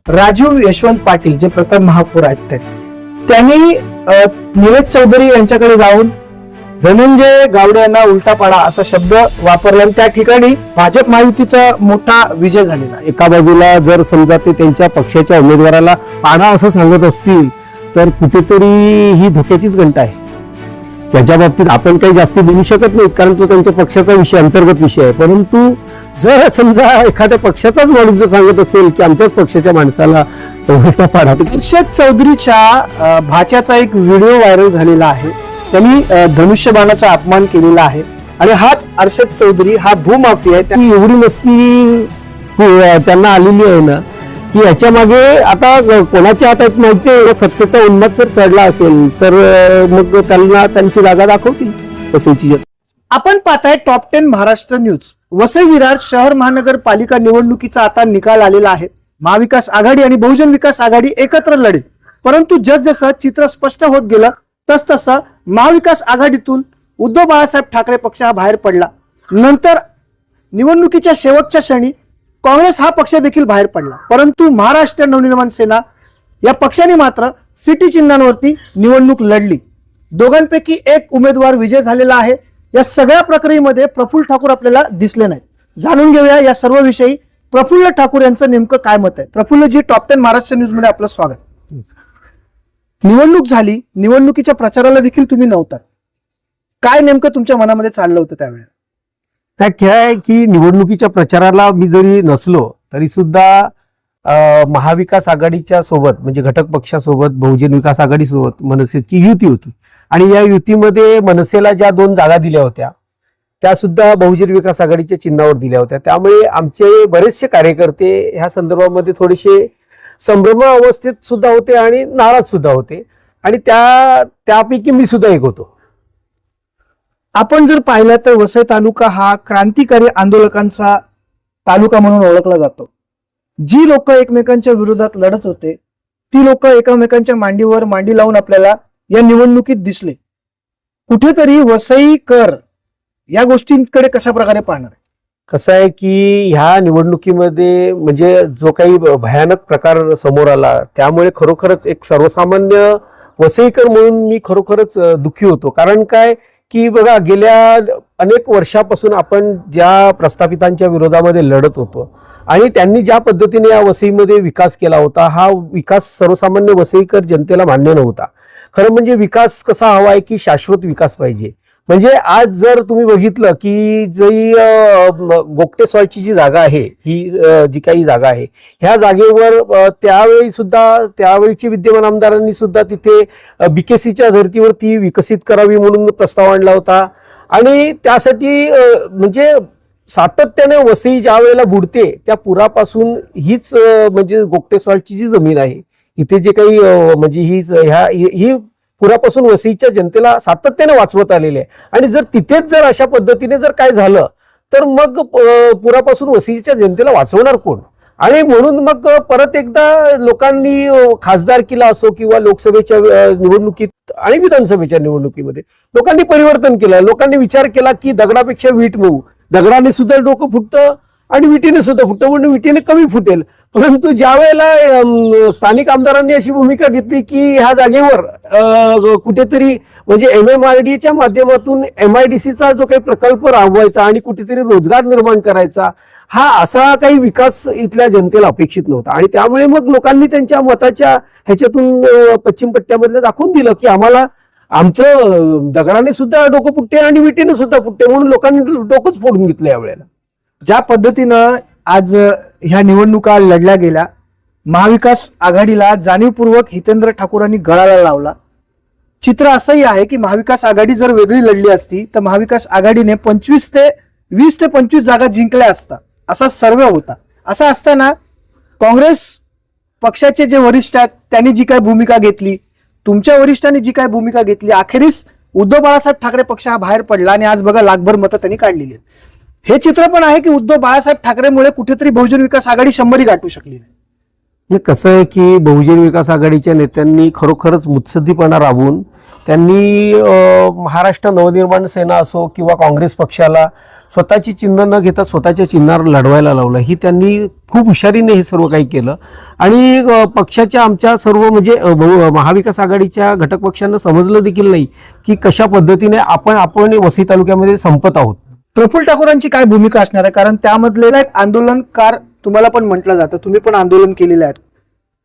राजीव यशवंत पाटील जे प्रथम महापौर आहेत त्यांनी निलेश चौधरी यांच्याकडे जाऊन धनंजय गावडे यांना उलटा पाडा असा शब्द वापरला आणि त्या ठिकाणी भाजप महायुतीचा मोठा विजय झालेला आहे. एका बाजूला जर समजा ते त्यांच्या पक्षाच्या उमेदवाराला पाडा असं सांगत असतील तर कुठेतरी ही धोक्याचीच घंटा आहे. त्याच्या बाबतीत आपण काही जास्त बोलू शकत नाही कारण तो त्यांच्या पक्षाचा विषय अंतर्गत विषय आहे. परंतु जर समजा एखाद्या पक्षाचाच माणूस जर सांगत असेल की आमच्याच पक्षाच्या माणसाला उलटा पाडा. हर्षद चौधरीच्या भाच्याचा एक व्हिडिओ व्हायरल झालेला आहे. त्यांनी धनुष्यबाणाचा अपमान केलेला आहे आणि हाच हर्षद चौधरी हा भूमाफिया आहे. ती एवढी मस्ती त्यांना आलेली आहे ना की याच्या मागे आता कोणाच्या हातात माहिती आहे. सत्तेचा उन्माद जर चढला असेल तर मग त्यांना त्यांची जागा दाखवतील वसईची. आपण पाहताय टॉप 10 महाराष्ट्र न्यूज. वसई विरार शहर महानगरपालिका निवडणुकीचा आता निकाल आलेला आहे. महाविकास आघाडी आणि बहुजन विकास आघाडी एकत्र लढेल. परंतु जसजसं चित्र स्पष्ट होत गेलं तसतसं महाविकास आघाडीतून उद्धव बाळासाहेब ठाकरे पक्ष हा बाहेर पडला. नंतर निवडणुकीच्या शेवटच्या क्षणी काँग्रेस हा पक्ष देखील बाहेर पडला. परंतु महाराष्ट्र नवनिर्माण सेना या पक्षाने मात्र सिटी चिन्हांवरती निवडणूक लढली. दोघांपैकी एक उमेदवार विजय झालेला आहे. या सगळ्या प्रक्रियेमध्ये प्रफुल्ल ठाकूर आपल्याला दिसले नाहीत. जाणून घेऊया या सर्व विषयी प्रफुल्ल ठाकूर यांचं नेमकं काय मत आहे. प्रफुल्लजी, टॉप 10 महाराष्ट्र न्यूज मध्ये आपलं स्वागत. निवडणूक झाली, निवडणुकीच्या प्रचाराला देखील तुम्ही नव्हता. काय नेमकं तुमच्या मनामध्ये चाललं होतं त्यावेळेला? काय आहे की निवडणुकीच्या प्रचाराला मी जरी नसलो तरी सुद्धा महाविकास आघाडीच्या सोबत म्हणजे घटक पक्षासोबत बहुजन विकास आघाडी सोबत मनसेची युती होती आणि या युतीमध्ये मनसेला ज्या 2 जागा दिल्या होत्या त्या सुद्धा बहुजन विकास आघाडीच्या चिन्हावर दिल्या होत्या. त्यामुळे आमचे बरेचसे कार्यकर्ते ह्या संदर्भामध्ये थोडेसे संभ्रम अवस्थेत सुद्धा होते आणि नाराज सुद्धा होते आणि त्यापैकी मी सुद्धा एक होतो. आपण जर पाहिलं तर वसई तालुका हा क्रांतिकारी आंदोलकांचा तालुका म्हणून ओळखला जातो. जी लोक एकमेकांच्या विरोधात लढत होते ती लोक एकमेकांच्या मांडीवर मांडी लावून आपल्याला या निवडणुकीत दिसले. कुठेतरी वसईकर या गोष्टींकडे कशा प्रकारे पाहणार आहे? कसं आहे की ह्या निवडणुकीमध्ये म्हणजे जो काही भयानक प्रकार समोर आला त्यामुळे खरोखरच एक सर्वसामान्य वसईकर म्हणून मी खरोखरच दुःखी होतो. कारण काय की बघा, गेल्या अनेक वर्षापासून आपण ज्या प्रस्थापितांच्या विरोधामध्ये लढत होतो आणि त्यांनी ज्या पद्धतीने या वसईमध्ये विकास केला होता हा विकास सर्वसामान्य वसईकर जनतेला मान्य नव्हता. खरं म्हणजे विकास कसा हवा आहे की शाश्वत विकास पाहिजे. म्हणजे आज जर तुम्ही बघितलं की जी गोगटे सॉल्टची जी जागा आहे ही जी काही जागा आहे ह्या जागेवर त्यावेळीचे विद्यमान आमदारांनी सुद्धा तिथे बीकेसीच्या धर्तीवर ती विकसित करावी म्हणून प्रस्ताव आणला होता आणि त्यासाठी म्हणजे सातत्याने वसई ज्या वेळेला बुडते त्या पुरापासून हीच म्हणजे गोगटे सॉल्टची जी जमीन आहे इथे जे काही म्हणजे ही पुरापासून वसईच्या जनतेला सातत्याने वाचवत आलेले आहे आणि जर तिथेच जर अशा पद्धतीने जर काय झालं तर मग पुरापासून वसईच्या जनतेला वाचवणार कोण? आणि म्हणून मग परत एकदा लोकांनी खासदारकीला असो किंवा लोकसभेच्या निवडणुकीत आणि विधानसभेच्या निवडणुकीमध्ये लोकांनी परिवर्तन केलं. लोकांनी विचार केला की दगडापेक्षा वीट मऊ, दगडाने सुद्धा डोकं फुटतं आणि विटीने सुद्धा फुटतं म्हणून विटीने कमी फुटेल. परंतु ज्या वेळेला स्थानिक आमदारांनी अशी भूमिका घेतली की ह्या जागेवर कुठेतरी म्हणजे MMRDAच्या माध्यमातून MIDCचा जो काही प्रकल्प राबवायचा आणि कुठेतरी रोजगार निर्माण करायचा हा असा काही विकास इथल्या जनतेला अपेक्षित नव्हता आणि त्यामुळे मग लोकांनी त्यांच्या मताच्या ह्याच्यातून पश्चिम पट्ट्यामधलं दाखवून दिलं की आम्हाला आमचं दगडाने सुद्धा डोकं फुटते आणि विटीने सुद्धा फुटते म्हणून लोकांनी डोकंच फोडून घेतलं यावेळेला. ज्या पद्धतीनं आज ह्या निवडणुका लढल्या गेल्या, महाविकास आघाडीला जाणीवपूर्वक हितेंद्र ठाकूरांनी गळाला लावला. चित्र असंही आहे की महाविकास आघाडी जर वेगळी लढली असती तर महाविकास आघाडीने 20 ते 25 जागा जिंकल्या असता असा सर्वे होता. असं असताना काँग्रेस पक्षाचे जे वरिष्ठ आहेत त्यांनी जी काय भूमिका घेतली, तुमच्या वरिष्ठांनी जी काय भूमिका घेतली, अखेरीस उद्धव बाळासाहेब ठाकरे पक्ष हा बाहेर पडला आणि आज बघा लाखभर मतं त्यांनी काढलेली आहेत. हे चित्र पण आहे की उद्धव बाळासाहेब ठाकरेमुळे कुठेतरी बहुजन विकास आघाडी 100 गाठू शकली नाही. कसं आहे की बहुजन विकास आघाडीच्या नेत्यांनी खरोखरच मुत्सद्दीपणा राबवून त्यांनी महाराष्ट्र नवनिर्माण सेना असो किंवा काँग्रेस पक्षाला स्वतःची चिन्ह न घेता स्वतःच्या चिन्हावर लढवायला लावलं. ही त्यांनी खूप हुशारीने हे सर्व काही केलं आणि पक्षाच्या आमच्या सर्व म्हणजे महाविकास आघाडीच्या घटक पक्षांना समजलं देखील नाही की कशा पद्धतीने आपण वसई तालुक्यामध्ये संपत आहोत. प्रफुल्ल ठाकूरांची काय भूमिका असणार आहे, कारण त्यामधले एक आंदोलनकार तुम्हाला पण म्हटलं जातं, तुम्ही पण आंदोलन केलेले आहेत,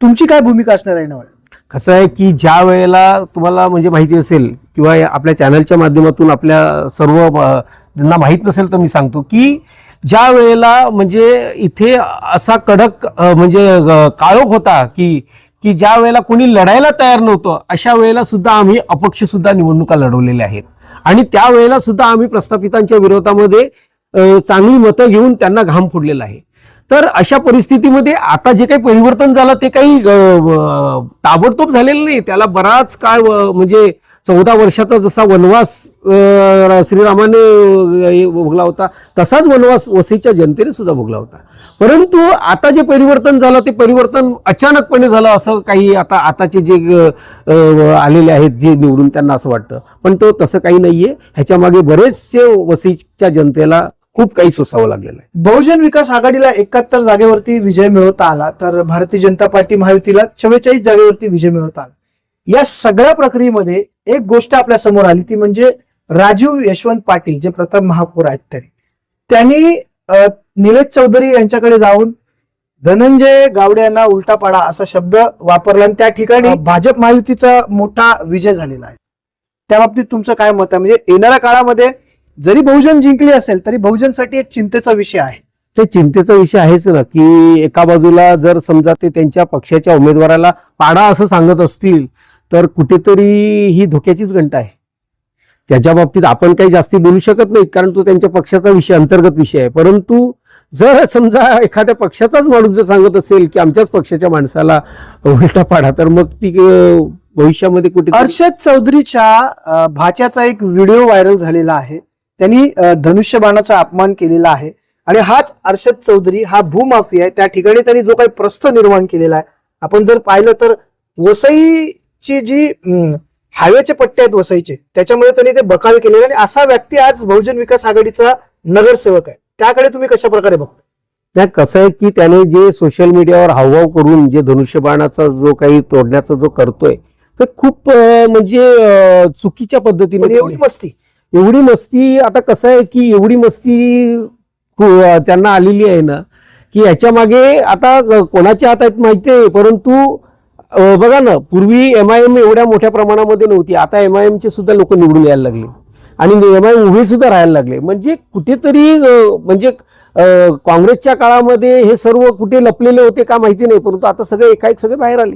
तुमची काय भूमिका असणार आहे यावर? कसं आहे की ज्या वेळेला तुम्हाला म्हणजे माहिती असेल किंवा आपल्या चॅनलच्या माध्यमातून आपल्या सर्व ज्यांना माहीत नसेल तर मी सांगतो की ज्या वेळेला म्हणजे इथे असा कडक म्हणजे काळोख होता की ज्या वेळेला कोणी लढायला तयार नव्हतं अशा वेळेला सुद्धा आम्ही अपक्ष सुद्धा निवडणुका लढवलेल्या आहेत आणि त्यावेळेला सुद्धा आम्ही प्रस्थापितांच्या विरोधामध्ये चांगली मतं घेऊन त्यांना घाम फोडलेला आहे. तर अशा परिस्थितीमध्ये आता जे काही परिवर्तन झालं ते काही ताबडतोब झालेलं नाही. त्याला बराच काळ म्हणजे 14 वर्षाचा जसा वनवास श्रीरामाने भोगला होता तसाच वनवास वसईच्या जनतेने सुद्धा भोगला होता. परंतु आता जे परिवर्तन झालं ते परिवर्तन अचानकपणे झालं असं काही आताचे जे आलेले आहेत जे निवडून त्यांना असं वाटतं, पण तो तसं काही नाहीये. ह्याच्या मागे बरेचसे वसईच्या जनतेला खूप काही सोसावं लागलेलं आहे. बहुजन विकास आघाडीला 71 जागेवरती विजय मिळवता आला तर भारतीय जनता पार्टी महायुतीला 44 जागेवरती विजय मिळवता आला. या सगळ्या प्रक्रियेमध्ये एक गोष्ट आपल्या समोर आली ती म्हणजे राजीव यशवंत पाटील जे प्रथम महापौर आहेत त्यांनी निलेश चौधरी यांच्याकडे जाऊन धनंजय गावडे यांना उलटा पाडा असा शब्द वापरला आणि त्या ठिकाणी भाजप महायुतीचा मोठा विजय झालेला आहे. त्या बाबतीत तुमचं काय मत आहे? म्हणजे येणाऱ्या काळामध्ये जरी बहुजन जिंकली असेल तरी बहुजनसाठी एक चिंतेचा विषय आहे. ते चिंतेचा विषय आहेच ना की एका बाजूला जर समजा ते त्यांच्या पक्षाच्या उमेदवाराला पाडा असं सांगत असतील तर कुठेतरी ही धोक्याचीच घंटा आहे. त्याच्या बाबतीत आपण काही जास्ती बोलू शकत नाही कारण तो त्यांच्या पक्षाचा विषय अंतर्गत विषय आहे. परंतु जर समजा एखाद्या पक्षाचाच माणूस जर सांगत असेल की आमच्याच पक्षाच्या उलटा पाडा तर मग ती भविष्यामध्ये कुठे अर्षद चौधरीच्या भाच्याचा एक व्हिडिओ व्हायरल झालेला आहे. त्यांनी धनुष्यबाणाचा अपमान केलेला आहे आणि हाच अर्षद चौधरी हा भूमाफी आहे. त्या ठिकाणी त्यांनी जो काही प्रश्न निर्माण केलेला आहे आपण जर पाहिलं तर वसईची जी हायवेचे पट्टे आहेत वसईचे त्याच्यामुळे त्यांनी ते बकाल केलेले आणि असा व्यक्ती आज बहुजन विकास आघाडीचा नगरसेवक आहे. त्याकडे तुम्ही कशा प्रकारे बघता? त्या कसं आहे की त्याने जे सोशल मीडियावर हावभाव करून जे धनुष्यबाणाचा जो काही तोडण्याचा जो करतोय तर खूप म्हणजे चुकीच्या पद्धतीने एवढी मस्ती आता कसं आहे की एवढी मस्ती त्यांना आलेली आहे ना की याच्या मागे आता कोणाच्या हातात माहिती आहे. परंतु बघा ना पूर्वी MIM एवढ्या मोठ्या प्रमाणामध्ये नव्हती, आता MIM चे सुद्धा लोक निवडून यायला लागले आणि MIM उभे सुद्धा राहायला लागले. म्हणजे कुठेतरी म्हणजे काँग्रेसच्या काळामध्ये हे सर्व कुठे लपलेले होते का माहिती नाही, परंतु आता सगळे एकाएक सगळे बाहेर आले.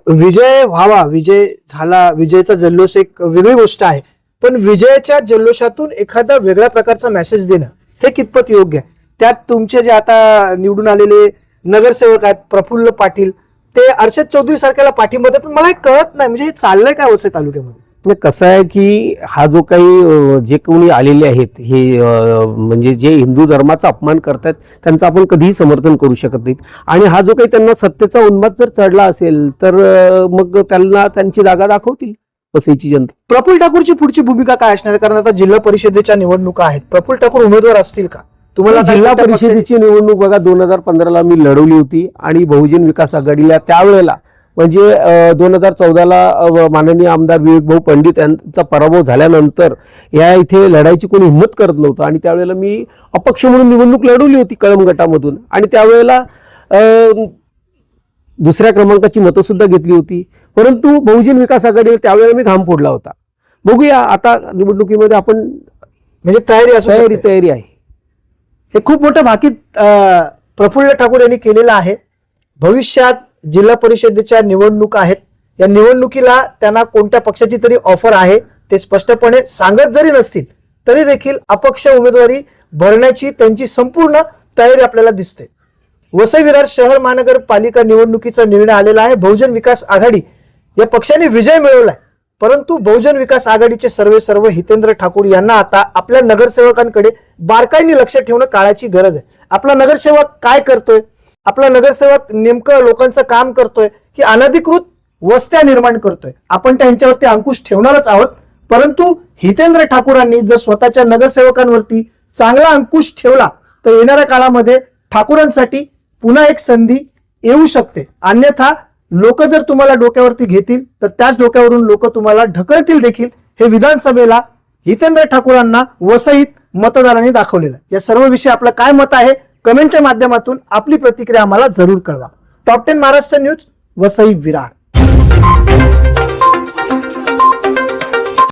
विजय व्हावा, विजय झाला, विजयाचा जल्लोष एक वेगळी गोष्ट आहे, पण विजयाच्या जल्लोषातून एखादा वेगळ्या प्रकारचा मेसेज देणं हे कितपत योग्य आहे? त्यात तुमचे जे आता निवडून आलेले नगरसेवक आहेत प्रफुल्ल पाटील ते अर्षद चौधरी सारख्याला पाठिंबा देतात. मला कळत नाही म्हणजे हे चाललंय काय वसई तालुक्यामध्ये? कसं आहे की हा जो काही जे कोणी आलेले आहेत हे म्हणजे जे हिंदू धर्माचा अपमान करतात त्यांचं आपण कधीही समर्थन करू शकत नाही आणि हा जो काही त्यांना सत्तेचा उन्माद जर चढला असेल तर मग त्यांना त्यांची जागा दाखवतील वसईची जनता. प्रफुल्ल ठाकूरची पुढची भूमिका काय असणार? कारण आता जिल्हा परिषदेच्या निवडणुका आहेत, प्रफुल्ल ठाकूर उमेदवार असतील का? तुम्हाला जिल्हा परिषदेची निवडणूक बघा 2015ला मी लढवली होती आणि बहुजन विकास आघाडीला त्यावेळेला म्हणजे 2014ला माननीय आमदार विवेक भाऊ पंडित यांचा पराभव झाल्यानंतर या इथे लढायची कोणी हिंमत करत नव्हतं आणि त्यावेळेला मी अपक्ष म्हणून निवडणूक लढवली होती कळम गटामधून आणि त्यावेळेला दुसऱ्या क्रमांकाची मतं सुद्धा घेतली होती. परंतु बहुजन विकास आघाडीला त्यावेळेला मी घाम फोडला होता. बघूया आता निवडणुकीमध्ये आपण म्हणजे तयारी आहे. हे खूप मोठं भाकीत प्रफुल्ल ठाकूर यांनी केलेलं आहे. भविष्यात जिल्हा परिषदेच्या निवडणुका आहेत, या निवडणुकीला त्यांना कोणत्या पक्षाची तरी ऑफर आहे ते स्पष्टपणे सांगत जरी नसतील तरी देखील अपक्ष उमेदवारी भरण्याची त्यांची संपूर्ण तयारी आपल्याला दिसते. वसई विरार शहर महानगरपालिका निवडणुकीचा निर्णय आलेला आहे. बहुजन विकास आघाडी या पक्षाने विजय मिळवलाय, परंतु बहुजन विकास आघाडीचे सर्व हितेंद्र ठाकूर यांना आता आपल्या नगरसेवकांकडे बारकाईने लक्ष ठेवणं काळाची गरज आहे. आपला नगरसेवक काय करतोय, आपला नगरसेवक नेमकं लोकांचं काम करतोय की अनधिकृत वस्त्या निर्माण करतोय, आपण त्यांच्यावरती अंकुश ठेवणारच आहोत. परंतु हितेंद्र ठाकूरांनी जर स्वतःच्या नगरसेवकांवरती चांगला अंकुश ठेवला तर येणाऱ्या काळामध्ये ठाकूरांसाठी पुन्हा एक संधी येऊ शकते. अन्यथा लोक जर तुम्हाला डोक्यावरती घेतील तर त्याच डोक्यावरून लोक तुम्हाला ढकलतील देखील. हे विधानसभेला हितेंद्र ठाकूरांना वसईत मतदारांनी दाखवलेलं. या सर्व विषयी आपलं काय मत आहे कमेंटच्या माध्यमातून आपली प्रतिक्रिया आम्हाला जरूर कळवा. Top 10 Maharashtra news, Vasai Virar.